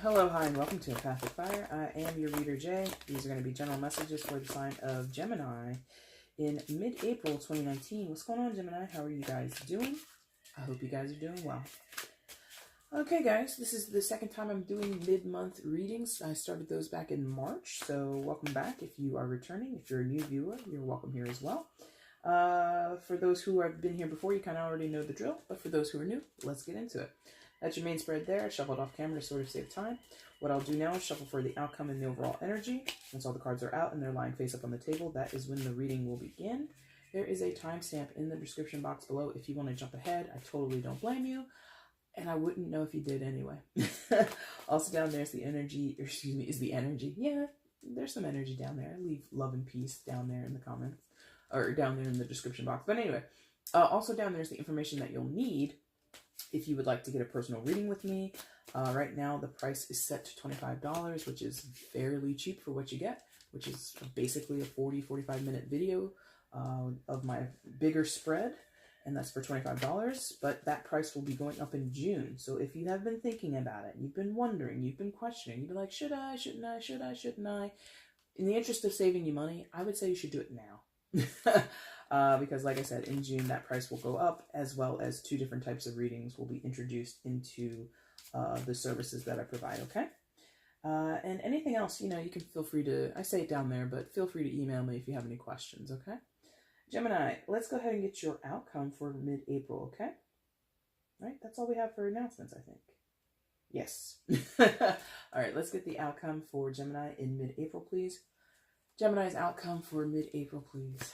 Hello, hi, and welcome to EmpathicFire. I am your reader, Jay. These are going to be general messages for the sign of Gemini in mid-April 2019. What's going on, Gemini? How are you guys doing? I hope you guys are doing well. Okay, guys, this is the second time I'm doing mid-month readings. I started those back in March, so welcome back. If you are returning, if you're a new viewer, you're welcome here as well. For those who have been here before, you kind of already know the drill, but for those who are new, let's get into it. That's your main spread there. I shuffled off camera to sort of save time. What I'll do now is shuffle for the outcome and the overall energy. Once all the cards are out and they're lying face up on the table, that is when the reading will begin. There is a timestamp in the description box below if you want to jump ahead. I totally don't blame you, and I wouldn't know if you did anyway. Also down there is the energy, is the energy. Yeah, there's some energy down there. I leave love and peace down there in the comments, or down there in the description box. But anyway, also down there is the information that you'll need if you would like to get a personal reading with me. Right now, the price is set to $25, which is fairly cheap for what you get, which is basically a 40-45 minute video of my bigger spread, and that's for $25. But that price will be going up in June. So if you have been thinking about it, you've been wondering, you've been questioning, you've been like, should I, shouldn't I, should I, shouldn't I? In the interest of saving you money, I would say you should do it now. Because like I said, in June, that price will go up, as well as 2 different types of readings will be introduced into the services that I provide, okay? And anything else, you can feel free to, I say it down there, but feel free to email me if you have any questions, okay? Gemini, let's go ahead and get your outcome for mid-April, okay? All right, that's all we have for announcements, I think. Yes. All right, let's get the outcome for Gemini in mid-April, please. Gemini's outcome for mid-April, please.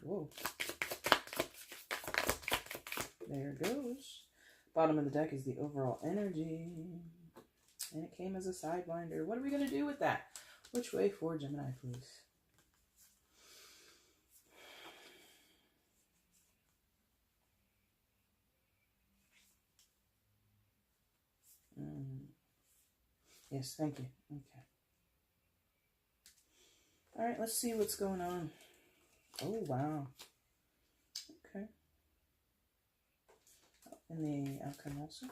Whoa. There it goes. Bottom of the deck is the overall energy. And it came as a sidewinder. What are we going to do with that? Which way for Gemini, please? Yes, thank you. Okay. All right, let's see what's going on. Oh, wow. Okay. And the outcome also.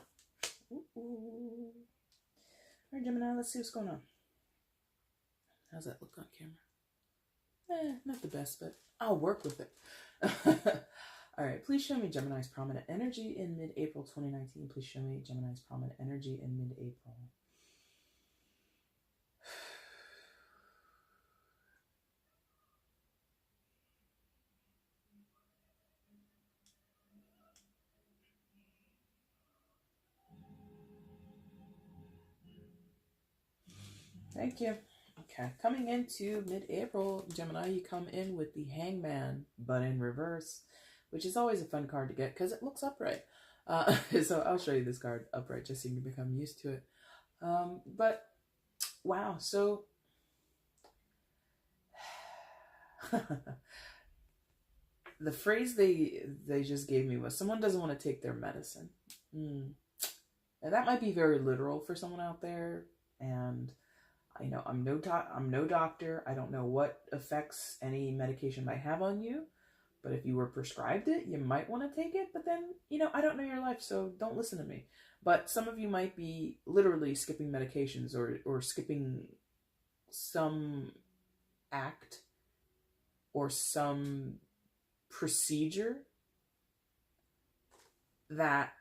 Ooh. All right, Gemini, let's see what's going on. How's that look on camera? Not the best, but I'll work with it. All right, please show me Gemini's prominent energy in mid-April 2019. Please show me Gemini's prominent energy in mid-April. Thank you. Okay, coming into mid-April, Gemini, you come in with the Hangman, but in reverse, which is always a fun card to get because it looks upright. So I'll show you this card upright just so you can become used to it. But wow, so the phrase they just gave me was, someone doesn't want to take their medicine. And that might be very literal for someone out there, and I know I'm no doctor. I don't know what effects any medication might have on you, but if you were prescribed it, you might want to take it. But then, I don't know your life, so don't listen to me. But some of you might be literally skipping medications or skipping some act or some procedure that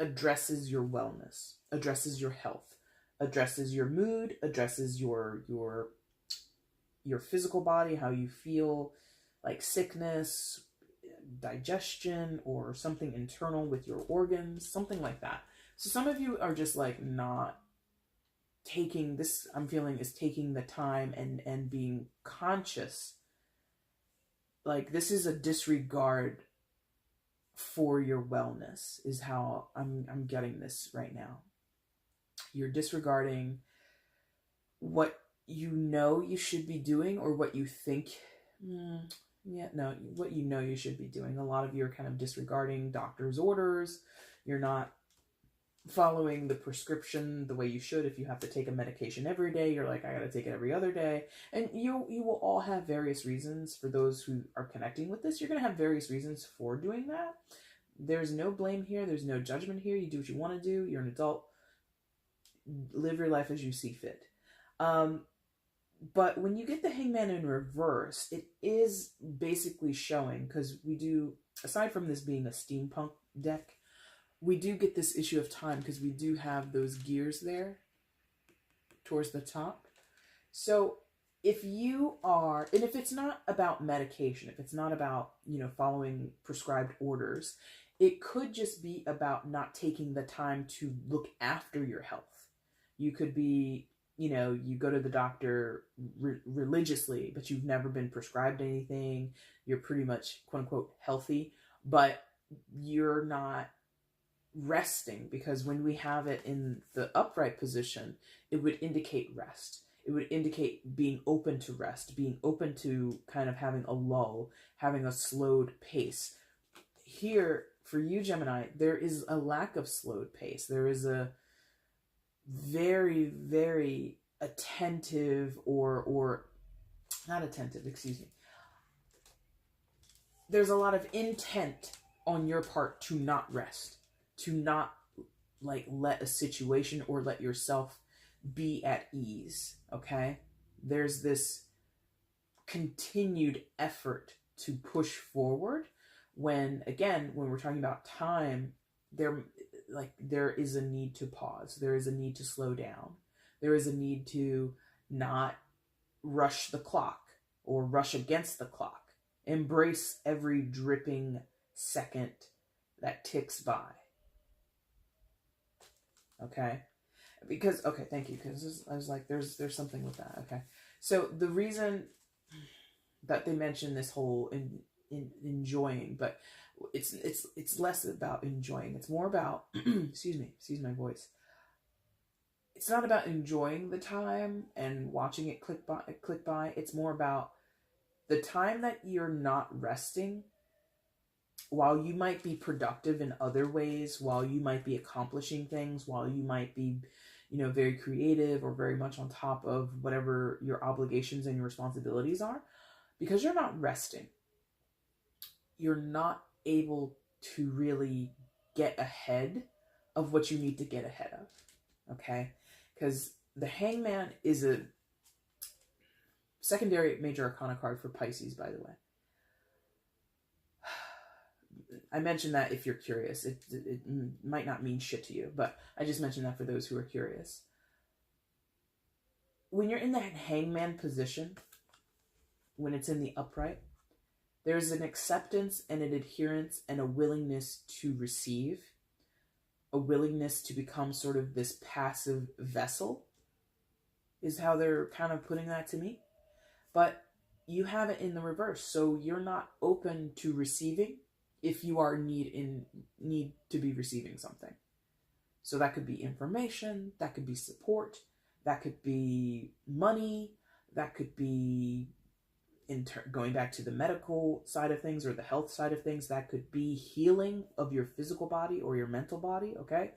addresses your wellness, addresses your health, addresses your mood, addresses your physical body, how you feel, like sickness, digestion, or something internal with your organs, something like that. So some of you are just like not taking this, I'm feeling, is taking the time and being conscious. Like, this is a disregard for your wellness is how I'm getting this right now. You're disregarding what you should be doing, or what you think, what you should be doing. A lot of you are kind of disregarding doctor's orders. You're not following the prescription the way you should. If you have to take a medication every day, you're like, I gotta take it every other day. And you will all have various reasons. For those who are connecting with this, you're gonna have various reasons for doing that. There's no blame here. There's no judgment here. You do what you want to do. You're an adult. Live your life as you see fit. But when you get the Hangman in reverse, it is basically showing, because we do, aside from this being a steampunk deck, we do get this issue of time, because we do have those gears there towards the top. So if you are, and if it's not about medication, if it's not about, you know, following prescribed orders, it could just be about not taking the time to look after your health. You could be, you know, you go to the doctor religiously, but you've never been prescribed anything. You're pretty much, quote unquote, healthy, but you're not resting, because when we have it in the upright position, it would indicate rest. It would indicate being open to rest, being open to kind of having a lull, having a slowed pace. Here, for you, Gemini, there is a lack of slowed pace. There is a very, very attentive or not attentive, excuse me. There's a lot of intent on your part to not rest, to not like let a situation or let yourself be at ease, okay? There's this continued effort to push forward when, again, when we're talking about time, there is a need to pause. There is a need to slow down. There is a need to not rush the clock or rush against the clock. Embrace every dripping second that ticks by. Okay? Because, okay, thank you. Because I was like, there's something with that. Okay. So the reason that they mention this whole enjoying, but it's less about enjoying. It's more about, excuse my voice. It's not about enjoying the time and watching it click by. It's more about the time that you're not resting. While you might be productive in other ways, while you might be accomplishing things, while you might be, you know, very creative or very much on top of whatever your obligations and your responsibilities are, because you're not resting, you're not able to really get ahead of what you need to get ahead of, okay? Because the Hangman is a secondary major arcana card for Pisces, by the way. I mentioned that if you're curious. It might not mean shit to you, but I just mentioned that for those who are curious. When you're in that Hangman position, when it's in the upright, there's an acceptance and an adherence and a willingness to receive, a willingness to become sort of this passive vessel, is how they're kind of putting that to me. But you have it in the reverse, so you're not open to receiving if you are need to be receiving something. So that could be information, that could be support, that could be money, that could be going back to the medical side of things or the health side of things, that could be healing of your physical body or your mental body, okay?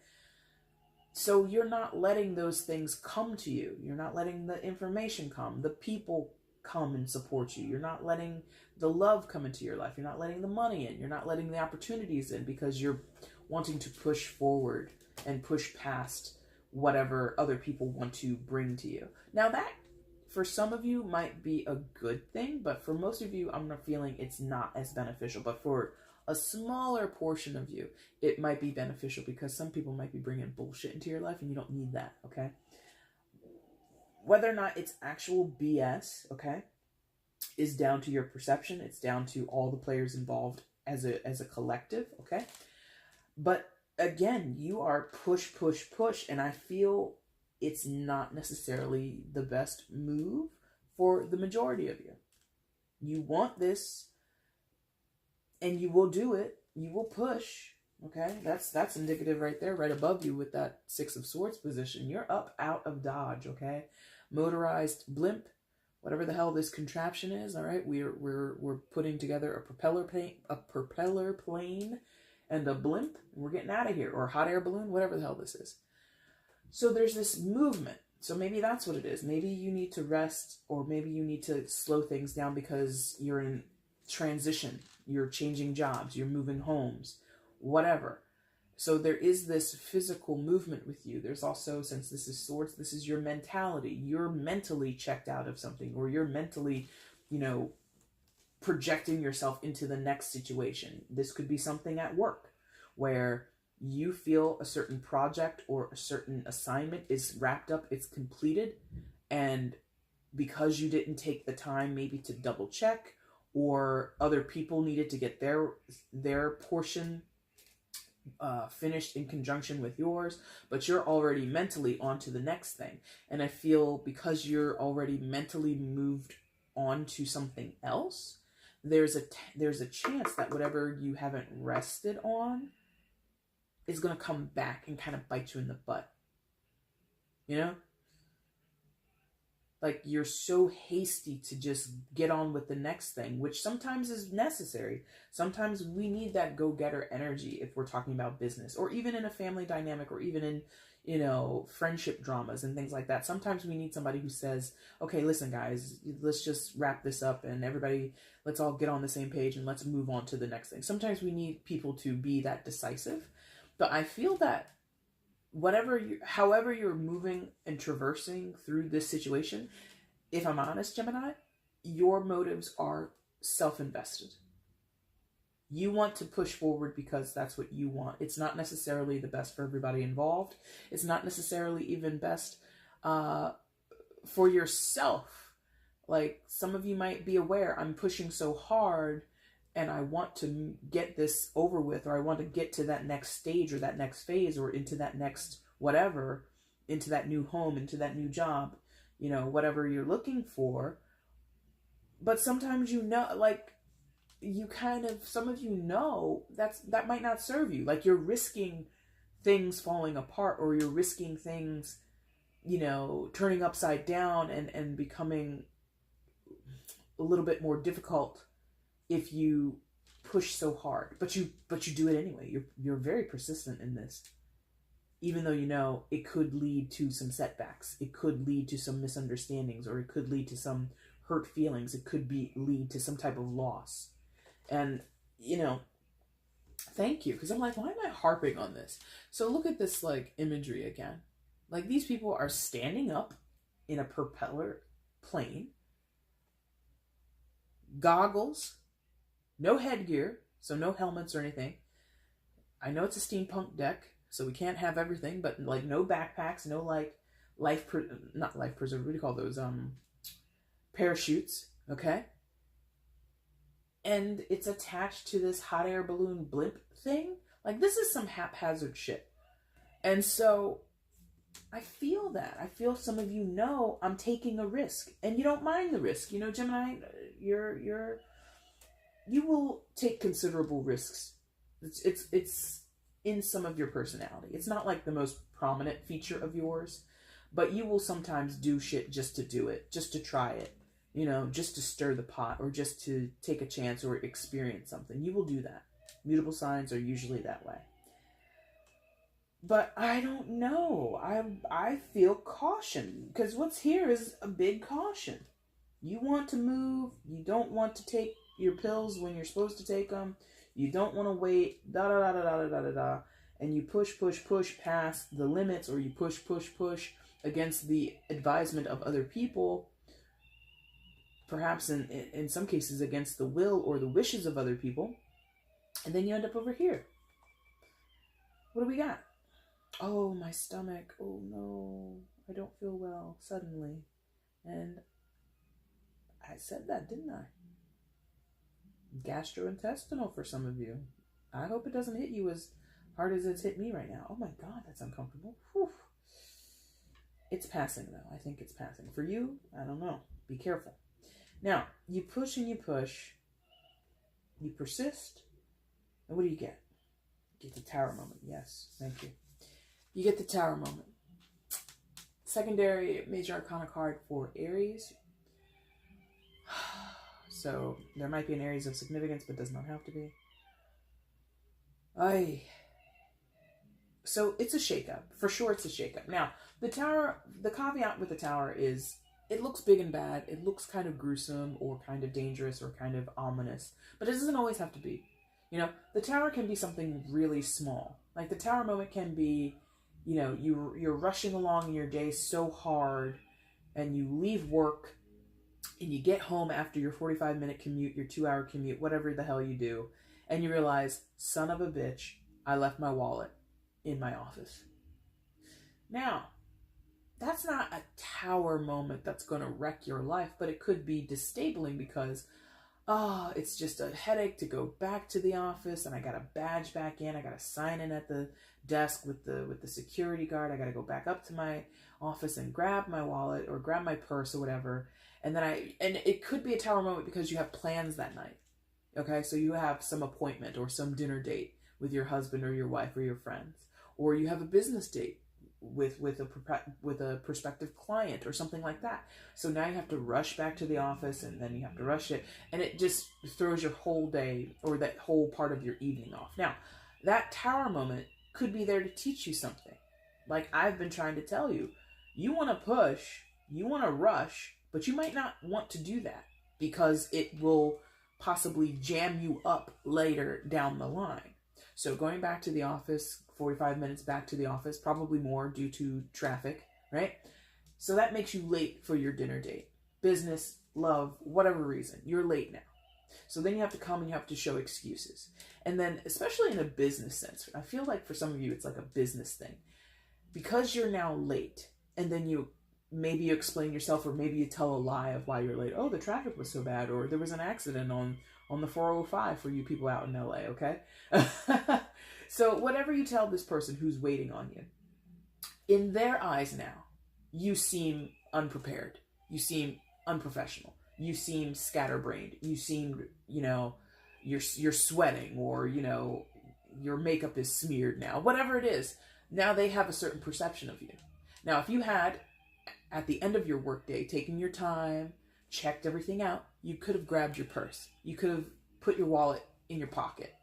So you're not letting those things come to you. You're not letting the information come, the people come and support you. You're not letting the love come into your life. You're not letting the money in. You're not letting the opportunities in because you're wanting to push forward and push past whatever other people want to bring to you. Now that, for some of you, might be a good thing, but for most of you, I'm not feeling it's not as beneficial. But for a smaller portion of you, it might be beneficial because some people might be bringing bullshit into your life and you don't need that, okay? Whether or not it's actual BS, okay, is down to your perception. It's down to all the players involved as a collective, okay? But again, you are push, and I feel it's not necessarily the best move for the majority of you. You want this, and you will do it. You will push, okay? That's indicative right there, right above you with that Six of Swords position. You're up out of Dodge, okay? Motorized blimp, whatever the hell this contraption is, all right? We're putting together a propeller plane, and a blimp, and we're getting out of here, or a hot air balloon, whatever the hell this is. So there's this movement. So maybe that's what it is. Maybe you need to rest, or maybe you need to slow things down because you're in transition. You're changing jobs. You're moving homes, whatever. So there is this physical movement with you. There's also, since this is swords, this is your mentality. You're mentally checked out of something, or you're mentally, projecting yourself into the next situation. This could be something at work where you feel a certain project or a certain assignment is wrapped up, it's completed, and because you didn't take the time maybe to double check, or other people needed to get their portion finished in conjunction with yours, but you're already mentally on to the next thing. And I feel because you're already mentally moved on to something else, there's a chance that whatever you haven't rested on is going to come back and kind of bite you in the butt. Like you're so hasty to just get on with the next thing, which sometimes is necessary. Sometimes we need that go-getter energy if we're talking about business, or even in a family dynamic, or even in, friendship dramas and things like that. Sometimes we need somebody who says, okay, listen guys, let's just wrap this up and everybody, let's all get on the same page and let's move on to the next thing. Sometimes we need people to be that decisive. But I feel that however you're moving and traversing through this situation, if I'm honest, Gemini, your motives are self-invested. You want to push forward because that's what you want. It's not necessarily the best for everybody involved. It's not necessarily even best for yourself. Like, some of you might be aware, I'm pushing so hard and I want to get this over with, or I want to get to that next stage or that next phase, or into that next whatever, into that new home, into that new job, whatever you're looking for. But sometimes some of you that might not serve you. Like, you're risking things falling apart, or you're risking things, turning upside down and becoming a little bit more difficult if you push so hard, but you do it anyway. You're very persistent in this, even though it could lead to some setbacks. It could lead to some misunderstandings, or it could lead to some hurt feelings. It could lead to some type of loss. And thank you, because I'm like, why am I harping on this? So look at this imagery again. Like, these people are standing up in a propeller plane, goggles, no headgear, so no helmets or anything. I know it's a steampunk deck, so we can't have everything, but no backpacks, no not life preserver, what do you call those? Parachutes, okay? And it's attached to this hot air balloon blimp thing. Like, this is some haphazard shit. And so I feel that. I feel some of you I'm taking a risk, and you don't mind the risk. Gemini, you will take considerable risks. It's in some of your personality. It's not like the most prominent feature of yours, but you will sometimes do shit just to do it, just to try it, just to stir the pot, or just to take a chance or experience something. You will do that. Mutable signs are usually that way. But I don't know. I feel caution, because what's here is a big caution. You want to move. You don't want to take your pills when you're supposed to take them. You don't want to wait, and you push past the limits, or you push against the advisement of other people, perhaps in some cases against the will or the wishes of other people, and then you end up over here. What do we got? Oh, my stomach. Oh no, I don't feel well suddenly. And I said that, didn't I? Gastrointestinal for some of you. I hope it doesn't hit you as hard as it's hit me right now. Oh my God, that's uncomfortable. Whew. It's passing though. I think it's passing. For you, I don't know. Be careful. Now, you push and you push. You persist. And what do you get? You get the Tower moment. Yes, thank you. You get the Tower moment. Secondary major arcana card for Aries. So there might be an Aries of significance, but does not have to be. So it's a shakeup. For sure it's a shakeup. Now, the caveat with the Tower is it looks big and bad. It looks kind of gruesome or kind of dangerous or kind of ominous. But it doesn't always have to be. You know, the Tower can be something really small. Like the Tower moment can be, you know, you're rushing along in your day so hard and you leave work and you get home after your 45-minute commute, your 2-hour commute, whatever the hell you do, and you realize, son of a bitch, I left my wallet in my office. Now, that's not a Tower moment that's going to wreck your life, but it could be disabling because, it's just a headache to go back to the office, and I got to badge back in. I got to sign in at the desk with the security guard. I got to go back up to my office and grab my wallet or grab my purse or whatever. And it could be a Tower moment because you have plans that night. Okay, so you have some appointment or some dinner date with your husband or your wife or your friends, or you have a business date with a prospective client or something like that. So now you have to rush back to the office, and then you have to rush it, and it just throws your whole day or that whole part of your evening off. Now, that Tower moment could be there to teach you something. Like I've been trying to tell you, you want to push, you want to rush, but you might not want to do that because it will possibly jam you up later down the line. So going back to the office, 45 minutes back to the office, probably more due to traffic, right? So that makes you late for your dinner date. Business, love, whatever reason, you're late now. So then you have to come and you have to show excuses. And then, especially in a business sense, I feel like for some of you, it's like a business thing. Because you're now late, and then maybe you explain yourself, or maybe you tell a lie of why you're late. Oh, the traffic was so bad, or there was an accident on the 405 for you people out in LA, okay? So whatever you tell this person who's waiting on you, in their eyes now, you seem unprepared. You seem unprofessional. You seem scatterbrained. You seem, you're sweating, or, your makeup is smeared now. Whatever it is, now they have a certain perception of you. Now, if you had, at the end of your workday, taken your time, checked everything out, you could have grabbed your purse. You could have put your wallet in your pocket.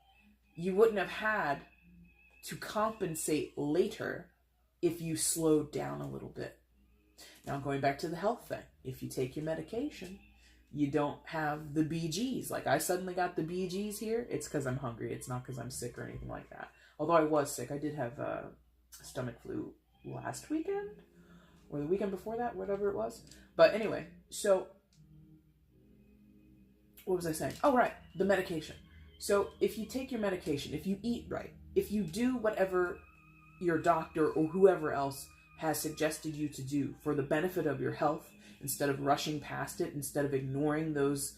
You wouldn't have had to compensate later if you slowed down a little bit. Now, going back to the health thing, if you take your medication, you don't have the BGs. Like I suddenly got the BGs here. It's because I'm hungry. It's not because I'm sick or anything like that. Although I was sick. I did have stomach flu last weekend or the weekend before that, whatever it was. But anyway, so what was I saying? Oh, right, the medication. So if you take your medication, if you eat right, if you do whatever your doctor or whoever else has suggested you to do for the benefit of your health, instead of rushing past it, instead of ignoring those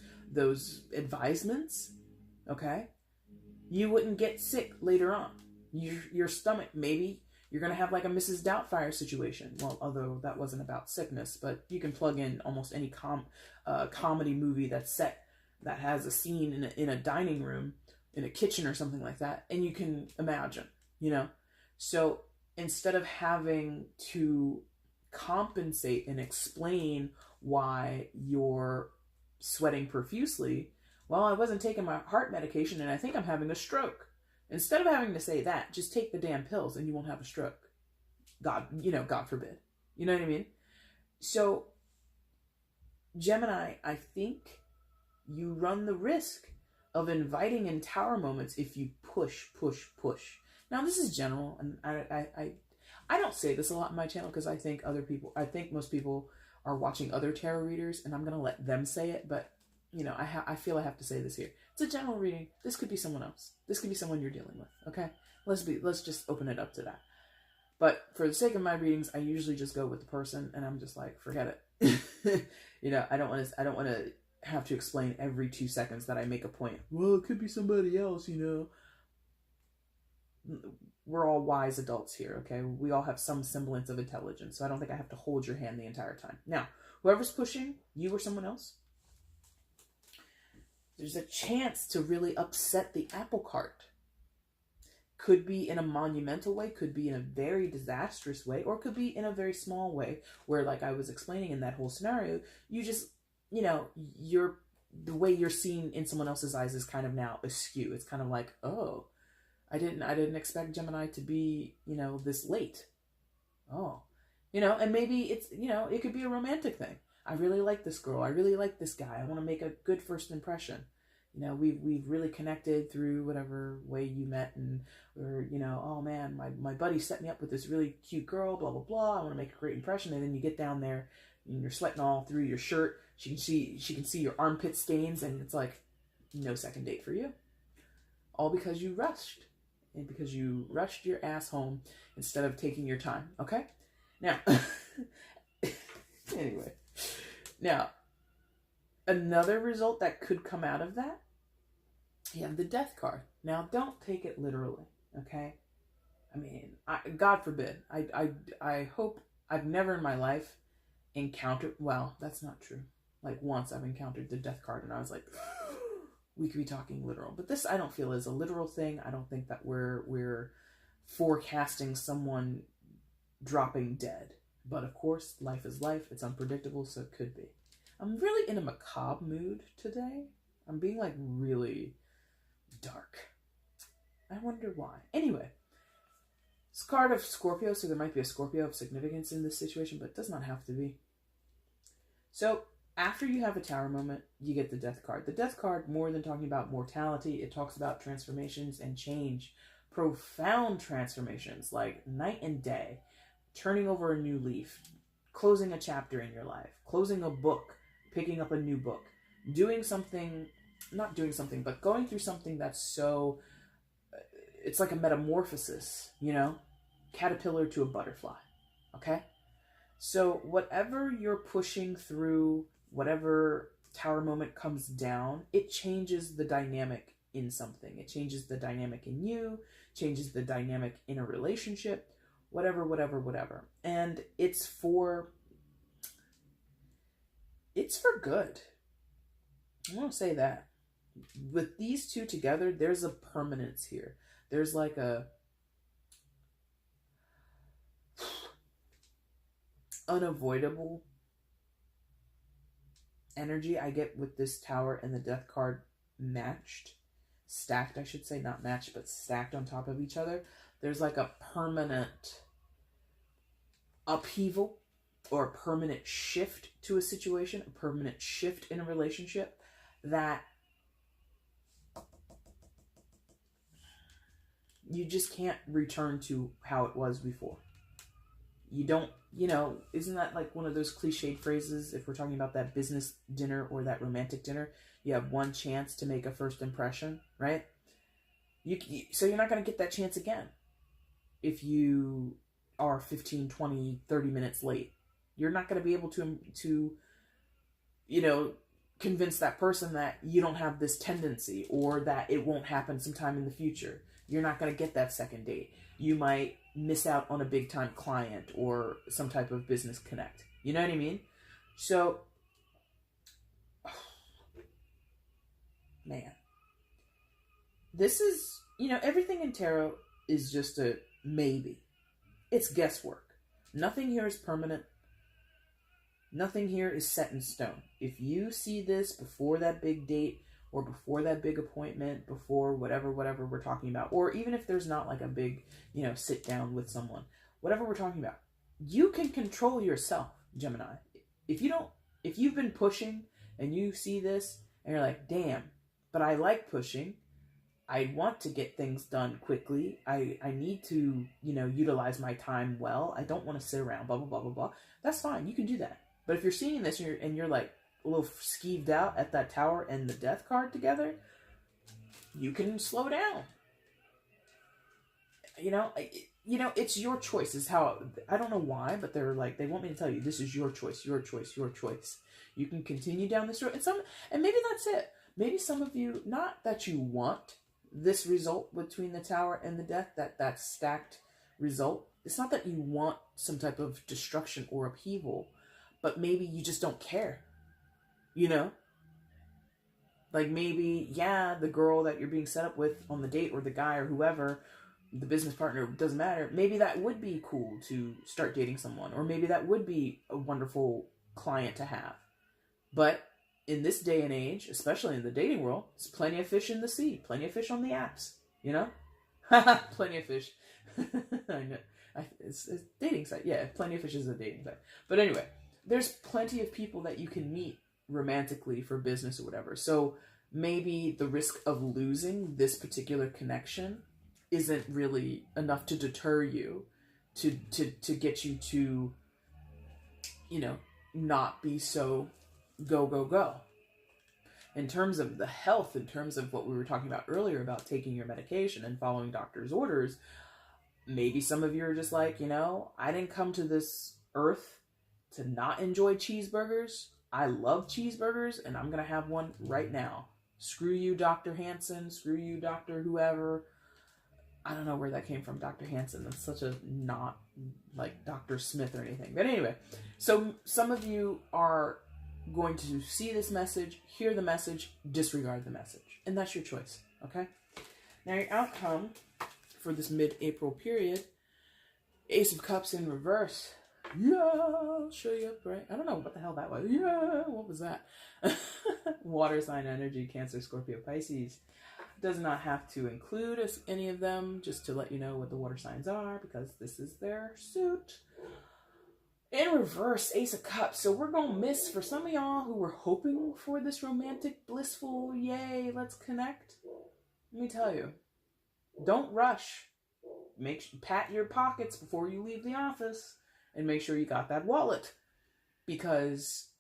advisements, okay, you wouldn't get sick later on. Your stomach, maybe you're going to have like a Mrs. Doubtfire situation. Well, although that wasn't about sickness, but you can plug in almost any comedy movie that's set that has a scene in a dining room, in a kitchen or something like that, and you can imagine, So instead of having to compensate and explain why you're sweating profusely, well, I wasn't taking my heart medication and I think I'm having a stroke. Instead of having to say that, just take the damn pills and you won't have a stroke. God forbid. You know what I mean? So, Gemini, I think you run the risk of inviting in Tower moments if you push. Now, this is general, and I don't say this a lot in my channel because I think most people are watching other tarot readers, and I'm going to let them say it, but, I feel I have to say this here. It's a general reading. This could be someone else. This could be someone you're dealing with, okay? Let's just open it up to that. But for the sake of my readings, I usually just go with the person, and I'm just like, forget it. I don't want to have to explain every 2 seconds that I make a point. Well, it could be somebody else, We're all wise adults here, okay? We all have some semblance of intelligence, so I don't think I have to hold your hand the entire time. Now, whoever's pushing, you or someone else, there's a chance to really upset the apple cart. Could be in a monumental way, could be in a very disastrous way, or could be in a very small way where, like I was explaining in that whole scenario, you just, the way you're seen in someone else's eyes is kind of now askew. It's kind of like, oh, I didn't expect Gemini to be, this late. Oh, and maybe it's, it could be a romantic thing. I really like this girl. I really like this guy. I want to make a good first impression. We've really connected through whatever way you met, or oh man, my buddy set me up with this really cute girl, blah, blah, blah. I want to make a great impression. And then you get down there and you're sweating all through your shirt. She can see your armpit stains, and it's like, no second date for you. All because you rushed. And because you rushed your ass home instead of taking your time. Okay? Now, anyway. Now, another result that could come out of that, you have the Death card. Now, don't take it literally, okay? I mean, God forbid. I hope I've never in my life encountered, well, that's not true. Like once I've encountered the Death card and I was like, we could be talking literal. But this I don't feel is a literal thing. I don't think that we're forecasting someone dropping dead. But of course, life is life. It's unpredictable, so it could be. I'm really in a macabre mood today. I'm being like really dark. I wonder why. Anyway, it's a card of Scorpio, so there might be a Scorpio of significance in this situation, but it does not have to be. So after you have a Tower moment, you get the Death card. The Death card, more than talking about mortality, it talks about transformations and change. Profound transformations, like night and day. Turning over a new leaf. Closing a chapter in your life. Closing a book. Picking up a new book. Doing something, not doing something, but going through something that's so, it's like a metamorphosis, Caterpillar to a butterfly. Okay? So whatever you're pushing through, whatever Tower moment comes down, it changes the dynamic in something. It changes the dynamic in you, changes the dynamic in a relationship, whatever. And it's for good. I want to say that. With these two together, there's a permanence here. There's like a unavoidable energy I get with this Tower and the Death card stacked, I should say, not matched, but stacked on top of each other. There's like a permanent upheaval or a permanent shift to a situation, a permanent shift in a relationship that you just can't return to how it was before. You don't, isn't that like one of those cliched phrases? If we're talking about that business dinner or that romantic dinner, you have one chance to make a first impression, right? So you're not going to get that chance again. If you are 15, 20, 30 minutes late, you're not going to be able to convince that person that you don't have this tendency or that it won't happen sometime in the future. You're not going to get that second date. You might miss out on a big time client or some type of business connect. You know what I mean? So, man, this is, everything in tarot is just a maybe. It's guesswork. Nothing here is permanent. Nothing here is set in stone. If you see this before that big date or before that big appointment, before whatever we're talking about, or even if there's not like a big, sit down with someone, whatever we're talking about, you can control yourself, Gemini. If you've been pushing and you see this and you're like, damn, but I like pushing. I want to get things done quickly. I need to, utilize my time well. I don't want to sit around, blah, blah, blah, blah, blah. That's fine. You can do that. But if you're seeing this and you're like a little skeeved out at that Tower and the Death card together, you can slow down. It's your choice. Is how, I don't know why, but they're like, they want me to tell you, this is your choice, your choice, your choice. You can continue down this road. And maybe that's it. Maybe some of you, not that you want this result between the Tower and the Death, that stacked result. It's not that you want some type of destruction or upheaval, but maybe you just don't care. Like maybe, the girl that you're being set up with on the date, or the guy or whoever, the business partner, doesn't matter. Maybe that would be cool to start dating someone, or maybe that would be a wonderful client to have. But in this day and age, especially in the dating world, there's plenty of fish in the sea, plenty of fish on the apps, Plenty of Fish. I know. It's a dating site. Yeah, Plenty of Fish is a dating site. But anyway, there's plenty of people that you can meet romantically for business or whatever. So maybe the risk of losing this particular connection isn't really enough to deter you to get you to, you know, not be so go, go, go. In terms of the health, in terms of what we were talking about earlier about taking your medication and following doctor's orders, maybe some of you are just like, you know, I didn't come to this earth to not enjoy cheeseburgers. I love cheeseburgers and I'm going to have one right now. Screw you, Dr. Hansen. Screw you, Dr. whoever. I don't know where that came from, Dr. Hansen. That's such a not like Dr. Smith or anything. But anyway, so some of you are going to see this message, hear the message, disregard the message. And that's your choice, okay? Now your outcome for this mid-April period, Ace of Cups in reverse. Yeah, I'll show you up, right? I don't know what the hell that was. Yeah, what was that? Water sign energy, Cancer, Scorpio, Pisces. Does not have to include any of them, just to let you know what the water signs are, because this is their suit. In reverse, Ace of Cups. So we're going to miss, for some of y'all who were hoping for this romantic, blissful, yay, let's connect. Let me tell you, don't rush. Pat your pockets before you leave the office and make sure you got that wallet. Because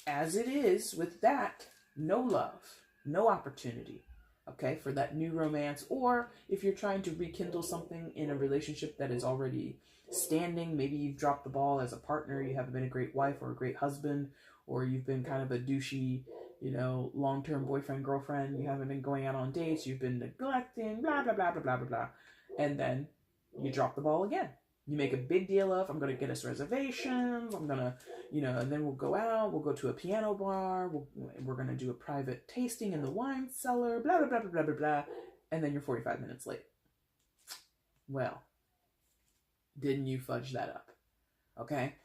as it is with that, no love, no opportunity, okay, for that new romance. Or if you're trying to rekindle something in a relationship that is already standing, maybe you've dropped the ball as a partner, you haven't been a great wife or a great husband, or you've been kind of a douchey, you know, long-term boyfriend, girlfriend, you haven't been going out on dates, you've been neglecting, blah, blah, blah, blah, blah, blah, blah. And then you drop the ball again. You make a big deal of, I'm going to get us reservations, I'm going to, you know, and then we'll go out, we'll go to a piano bar, we're going to do a private tasting in the wine cellar, blah, blah, blah, blah, blah, blah, blah. And then you're 45 minutes late. Well, didn't you fudge that up? Okay?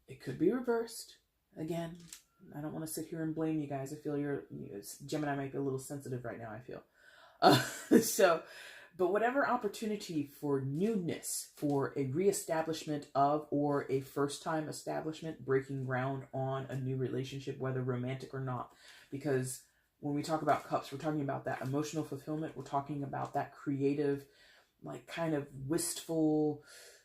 It could be reversed. Again, I don't want to sit here and blame you guys. I feel Gemini might be a little sensitive right now, I feel. But whatever opportunity for newness, for a reestablishment of, or a first-time establishment, breaking ground on a new relationship, whether romantic or not. Because when we talk about cups, we're talking about that emotional fulfillment. We're talking about that creative, like kind of wistful,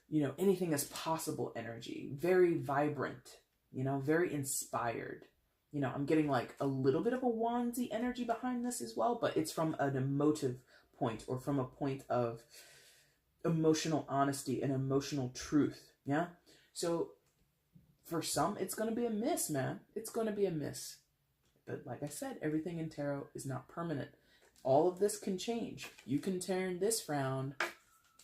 you know, anything is possible energy. Very vibrant, you know, very inspired. You know, I'm getting like a little bit of a wandsy energy behind this as well, but it's from an emotive point, or from a point of emotional honesty and emotional truth. Yeah. So for some, it's going to be a miss, man. It's going to be a miss. But like I said, everything in tarot is not permanent. All of this can change. You can turn this frown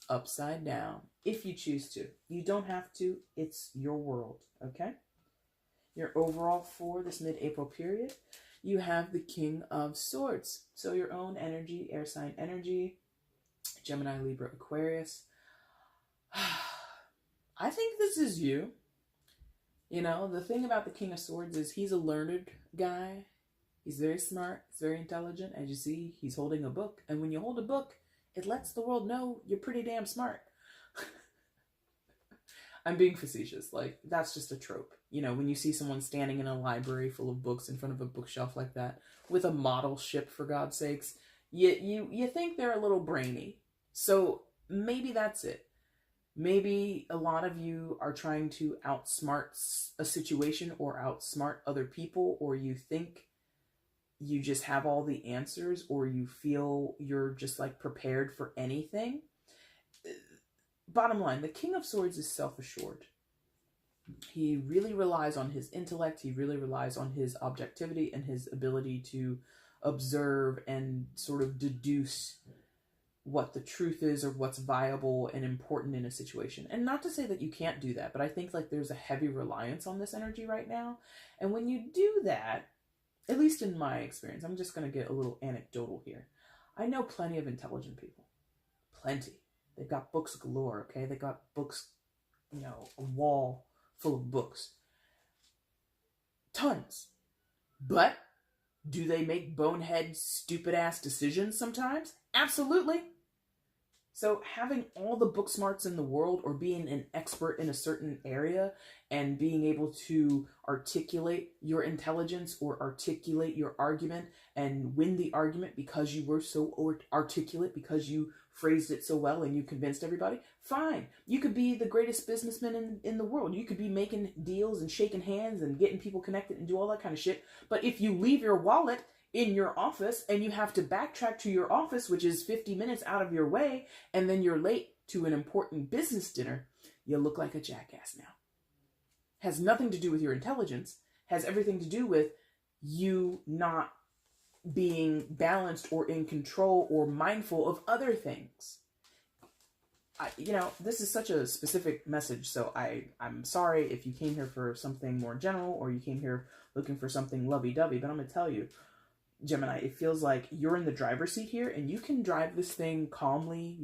upside down if you choose to. You don't have to. It's your world. Okay. Your overall for this mid-April period, you have the King of Swords. So your own energy, air sign energy, Gemini, Libra, Aquarius. I think this is you. You know, the thing about the King of Swords is he's a learned guy. He's very smart. He's very intelligent. As you see, he's holding a book. And when you hold a book, it lets the world know you're pretty damn smart. I'm being facetious. Like, that's just a trope. You know, when you see someone standing in a library full of books in front of a bookshelf like that, with a model ship, for God's sakes, you think they're a little brainy. So maybe that's it. Maybe a lot of you are trying to outsmart a situation or outsmart other people, or you think you just have all the answers, or you feel you're just like prepared for anything. Bottom line, the King of Swords is self-assured. He really relies on his intellect. He really relies on his objectivity and his ability to observe and sort of deduce what the truth is, or what's viable and important in a situation. And not to say that you can't do that, but I think like there's a heavy reliance on this energy right now. And when you do that, at least in my experience, I'm just going to get a little anecdotal here. I know plenty of intelligent people. Plenty. They've got books galore, okay? They got books, you know, a wall full of books. Tons. But do they make bonehead, stupid-ass decisions sometimes? Absolutely. So having all the book smarts in the world, or being an expert in a certain area and being able to articulate your intelligence or articulate your argument and win the argument because you were so articulate, because you phrased it so well and you convinced everybody, fine. You could be the greatest businessman in the world. You could be making deals and shaking hands and getting people connected and do all that kind of shit. But if you leave your wallet in your office and you have to backtrack to your office, which is 50 minutes out of your way, and then you're late to an important business dinner, you look like a jackass now. Has nothing to do with your intelligence, has everything to do with you not being balanced or in control or mindful of other things. This is such a specific message, so I'm sorry if you came here for something more general or you came here looking for something lovey-dovey, but I'm going to tell you, Gemini, it feels like you're in the driver's seat here and you can drive this thing calmly.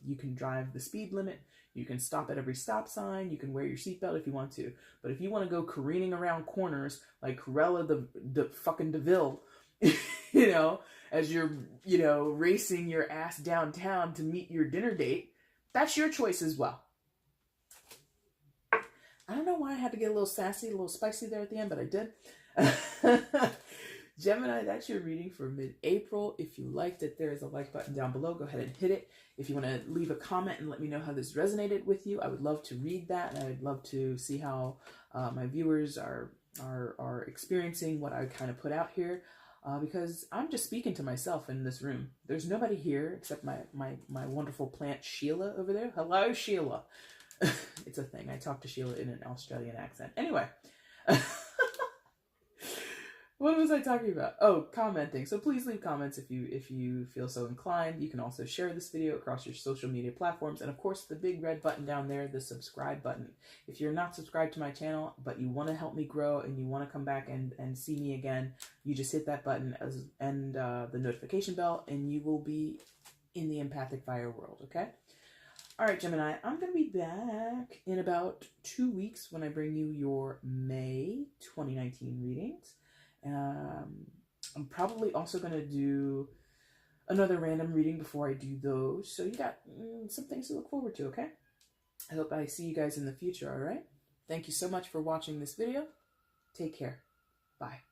You can drive the speed limit. You can stop at every stop sign. You can wear your seatbelt if you want to. But if you want to go careening around corners like Cruella the fucking DeVille, as you're, racing your ass downtown to meet your dinner date, that's your choice as well. I don't know why I had to get a little sassy, a little spicy there at the end, but I did. Gemini, that's your reading for mid-April. If you liked it, there is a like button down below. Go ahead and hit it. If you want to leave a comment and let me know how this resonated with you, I would love to read that. And I'd love to see how my viewers are experiencing what I kind of put out here. Because I'm just speaking to myself in this room. There's nobody here except my wonderful plant Sheila over there. Hello, Sheila. It's a thing. I talk to Sheila in an Australian accent. Anyway. What was I talking about? Oh, commenting. So please leave comments if you feel so inclined. You can also share this video across your social media platforms. And of course, the big red button down there, the subscribe button. If you're not subscribed to my channel, but you want to help me grow and you want to come back and see me again, you just hit that button and the notification bell, and you will be in the EmpathicFire world, okay? All right, Gemini, I'm going to be back in about 2 weeks when I bring you your May 2019 readings. I'm probably also going to do another random reading before I do those. So you got some things to look forward to, okay? I hope I see you guys in the future, all right? Thank you so much for watching this video. Take care. Bye.